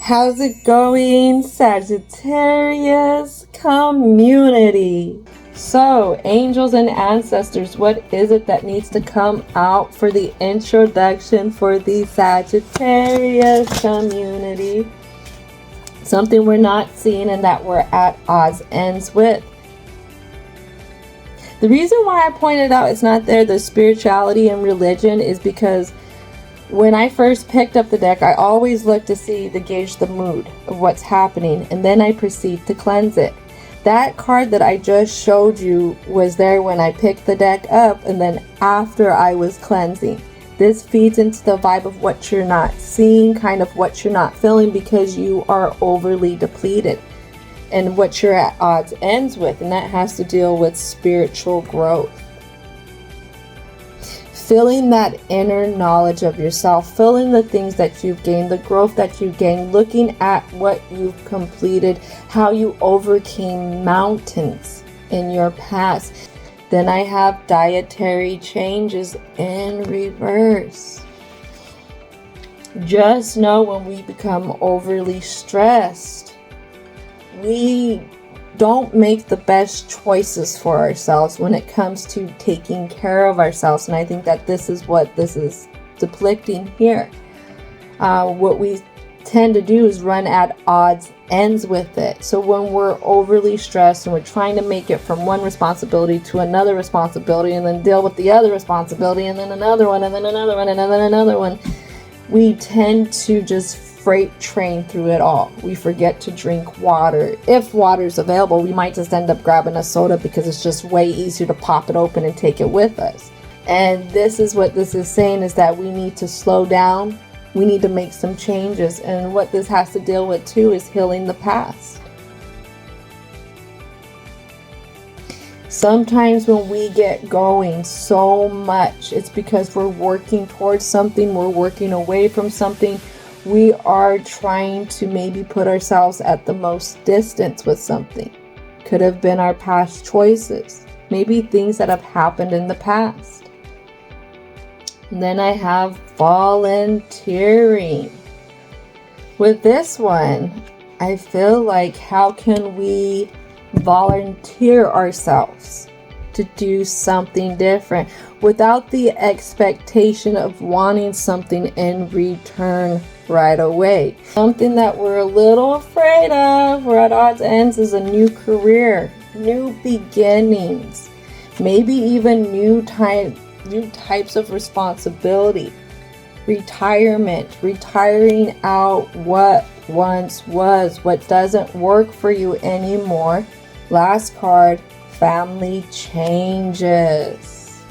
How's it going, Sagittarius community? So, angels and ancestors, what is it that needs to come out for the introduction for the Sagittarius community? Something we're not seeing and that we're at odds ends with. The reason why I pointed out it's not there, the spirituality and religion, is because when I first picked up the deck, I always look to gauge the mood of what's happening, and then I proceed to cleanse it. That card that I just showed you was there when I picked the deck up, and then after I was cleansing. This feeds into the vibe of what you're not seeing, kind of what you're not feeling, because you are overly depleted, and what you're at odds ends with, and that has to deal with spiritual growth. Feeling that inner knowledge of yourself, feeling the things that you've gained, the growth that you've gained, looking at what you've completed, how you overcame mountains in your past. Then I have dietary changes in reverse. Just know when we become overly stressed, we don't make the best choices for ourselves when it comes to taking care of ourselves. And I think that this is what this is depicting here. What we tend to do is run at odds ends with it. So when we're overly stressed and we're trying to make it from one responsibility to another responsibility, and then deal with the other responsibility, and then another one, and then another one, and then another one, we tend to just freight train through it all. We forget to drink water. If water is available, we might just end up grabbing a soda because it's just way easier to pop it open and take it with us. And this is what this is saying, is that we need to slow down. We need to make some changes. And what this has to deal with too is healing the past. Sometimes when we get going so much, it's because we're working towards something, we're working away from something. We are trying to maybe put ourselves at the most distance with something. Could have been our past choices. Maybe things that have happened in the past. And then I have volunteering. With this one, I feel like, how can we volunteer ourselves to do something different without the expectation of wanting something in return right away? Something that we're a little afraid of, we're at odds ends, is a new career, new beginnings, maybe even new types of responsibility, retirement, retiring out what once was, what doesn't work for you anymore. Last card, family changes.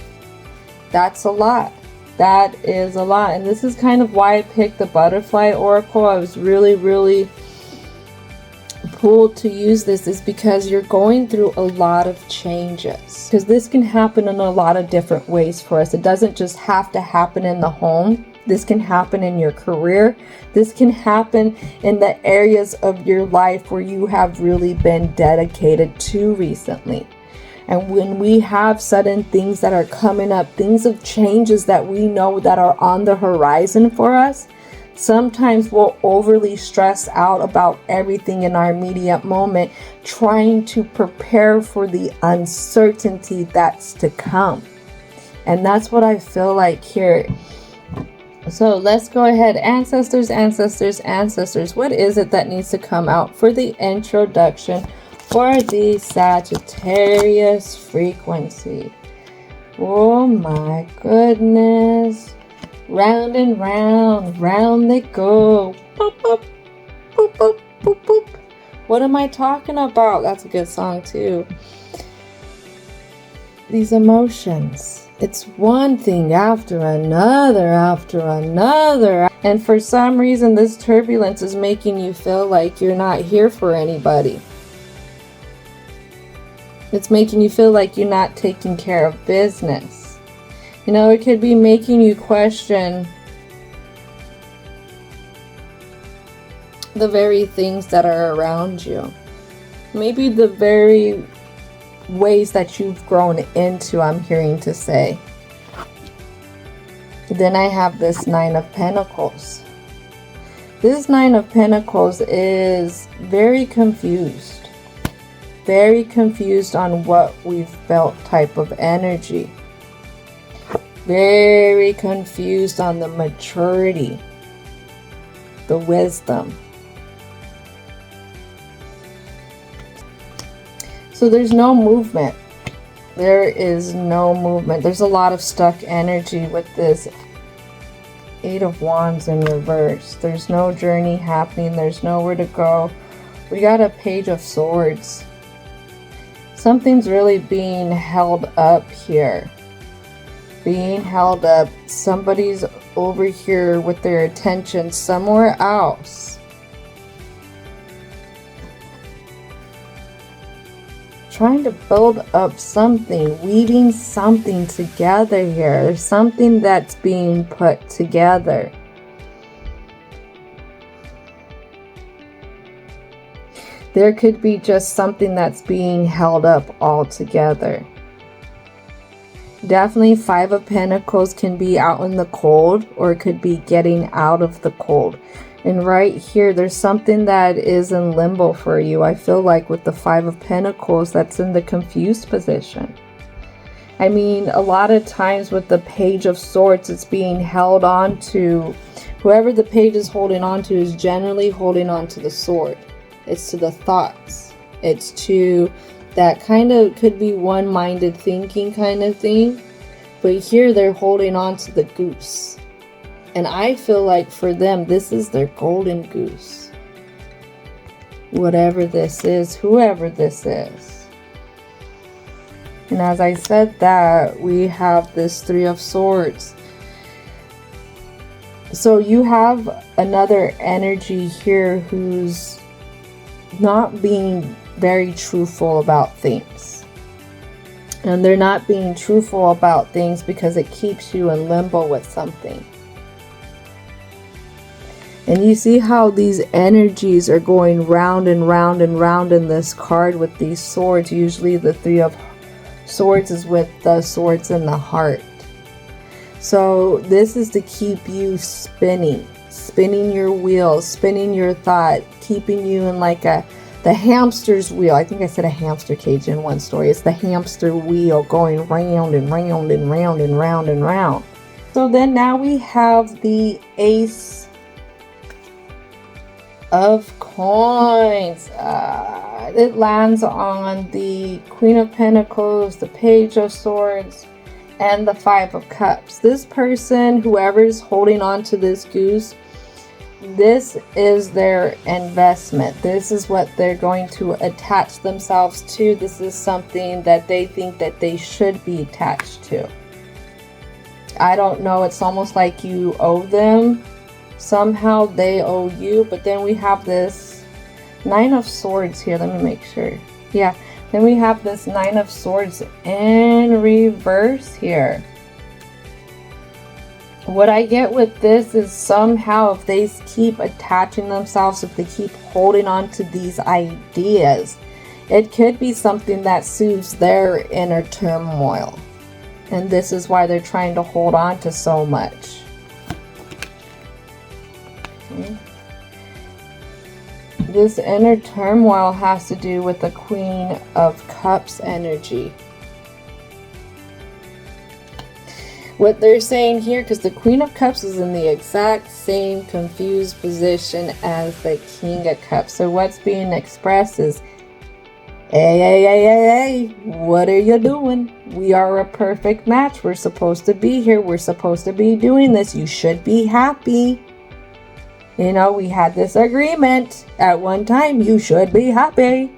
That's a lot. That is a lot. And this is kind of why I picked the butterfly oracle. I was really pulled to use this, is because you're going through a lot of changes. Because this can happen in a lot of different ways for us. It doesn't just have to happen in the home. This can happen in your career. This can happen in the areas of your life where you have really been dedicated to recently. And when we have sudden things that are coming up, things of changes that we know that are on the horizon for us, sometimes we'll overly stress out about everything in our immediate moment, trying to prepare for the uncertainty that's to come. And that's what I feel like here. So let's go ahead. Ancestors, ancestors, ancestors. What is it that needs to come out for the introduction for the Sagittarius frequency? Oh my goodness. Round and round they go. Boop, boop, boop, boop, boop, boop. What am I talking about? That's a good song too. These emotions. It's one thing after another, and for some reason this turbulence is making you feel like you're not here for anybody. It's making you feel like you're not taking care of business. You know, it could be making you question the very things that are around you. Maybe the very ways that you've grown into, I'm hearing to say. Then I have this Nine of Pentacles. This Nine of Pentacles is very confused. Very confused on what we've felt type of energy. Very confused on the maturity, the wisdom. So there's no movement. There is no movement. There's a lot of stuck energy with this Eight of Wands in reverse. There's no journey happening. There's nowhere to go. We got a Page of Swords. Something's really being held up here. Being held up. Somebody's over here with their attention somewhere else. Trying to build up something, weaving something together here. There's something that's being put together. There could be just something that's being held up all together. Definitely Five of Pentacles can be out in the cold, or it could be getting out of the cold. And right here, there's something that is in limbo for you. I feel like with the Five of Pentacles, that's in the confused position. I mean, a lot of times with the Page of Swords, it's being held on to. Whoever the page is holding on to is generally holding on to the sword. It's to the thoughts. It's to that kind of, could be one-minded thinking kind of thing. But here they're holding on to the goose. And I feel like for them, this is their golden goose. Whatever this is, whoever this is. And as I said that, we have this Three of Swords. So you have another energy here who's not being very truthful about things. And they're not being truthful about things because it keeps you in limbo with something. And you see how these energies are going round and round and round in this card with these swords. Usually the Three of Swords is with the swords in the heart. So this is to keep you spinning. Spinning your wheels, spinning your thought, keeping you in like the hamster's wheel. I think I said a hamster cage in one story. It's the hamster wheel going round and round and round and round and round. So then now we have the Ace of Coins. It lands on the Queen of Pentacles, the Page of Swords, and the Five of Cups. This person, whoever's holding on to this goose, this is their investment. This is what they're going to attach themselves to. This is something that they think that they should be attached to. I don't know. It's almost like you owe them. Somehow they owe you. But then we have this Nine of Swords here. Let me make sure. Yeah. Then we have this Nine of Swords in reverse here. What I get with this is somehow if they keep attaching themselves, if they keep holding on to these ideas, it could be something that soothes their inner turmoil. And this is why they're trying to hold on to so much. Okay. This inner turmoil has to do with the Queen of Cups energy. What they're saying here, because the Queen of Cups is in the exact same confused position as the King of Cups. So what's being expressed is, hey, what are you doing? We are a perfect match. We're supposed to be here. We're supposed to be doing this. You should be happy. You know, we had this agreement at one time. You should be happy.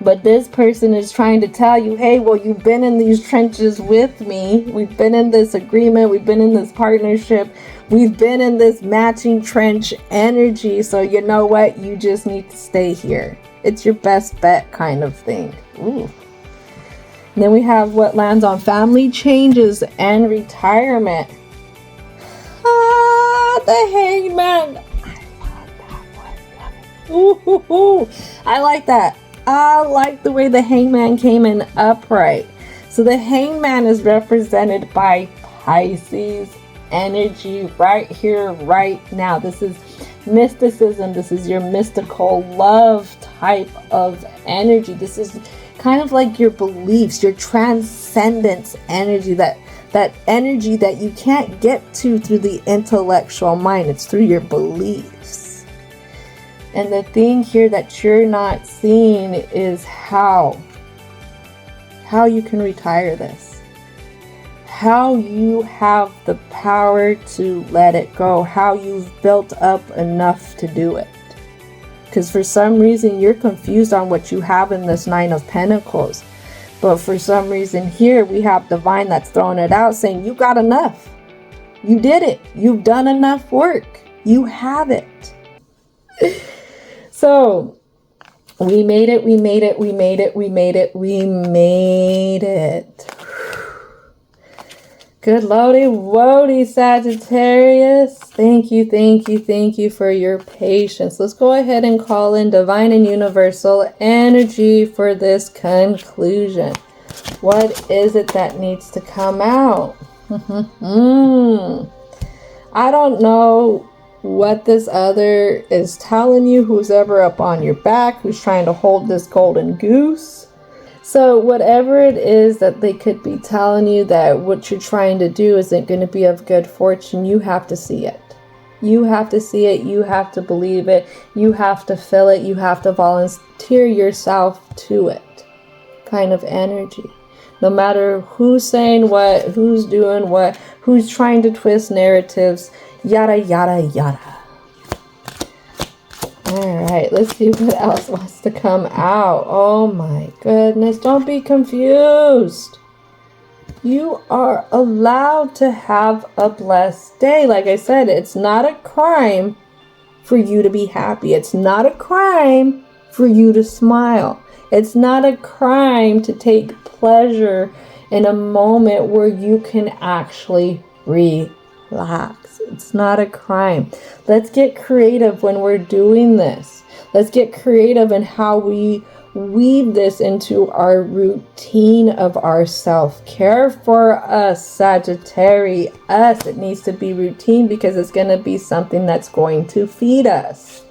But this person is trying to tell you, hey, well, you've been in these trenches with me. We've been in this agreement. We've been in this partnership. We've been in this matching trench energy. So you know what? You just need to stay here. It's your best bet kind of thing. Ooh. And then we have what lands on family changes and retirement. The Hangman. Ooh, I like that. I like the way the Hangman came in upright. So the Hangman is represented by Pisces. energy right here, right now. This is mysticism. This is your mystical love type of energy. This is kind of like your beliefs, your transcendence energy, that energy that you can't get to through the intellectual mind. It's through your beliefs. And the thing here that you're not seeing is how you can retire this. How you have the power to let it go. How you've built up enough to do it. Because for some reason you're confused on what you have in this Nine of Pentacles. But for some reason here we have Divine that's throwing it out saying you got enough. You did it. You've done enough work. You have it. So we made it. We made it. We made it. We made it. We made it. Good Lordy Wody, Sagittarius. Thank you, thank you, thank you for your patience. Let's go ahead and call in divine and universal energy for this conclusion. What is it that needs to come out? I don't know what this other is telling you, who's ever up on your back, who's trying to hold this golden goose. So whatever it is that they could be telling you that what you're trying to do isn't going to be of good fortune, you have to see it. You have to see it. You have to believe it. You have to feel it. You have to volunteer yourself to it. Kind of energy. No matter who's saying what, who's doing what, who's trying to twist narratives, yada, yada, yada. Alright, let's see what else wants to come out. Oh my goodness, don't be confused. You are allowed to have a blessed day. Like I said, it's not a crime for you to be happy. It's not a crime for you to smile. It's not a crime to take pleasure in a moment where you can actually relax. It's not a crime. Let's get creative when we're doing this. Let's get creative in how we weave this into our routine of our self-care. For us, Sagittarius, it needs to be routine because it's going to be something that's going to feed us.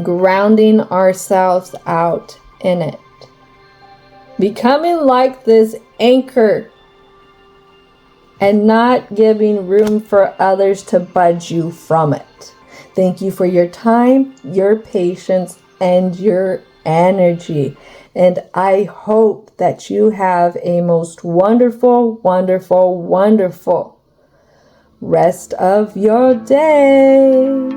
Grounding ourselves out in it. Becoming like this anchor and not giving room for others to budge you from it. Thank you for your time, your patience, and your energy. And I hope that you have a most wonderful, wonderful, wonderful rest of your day.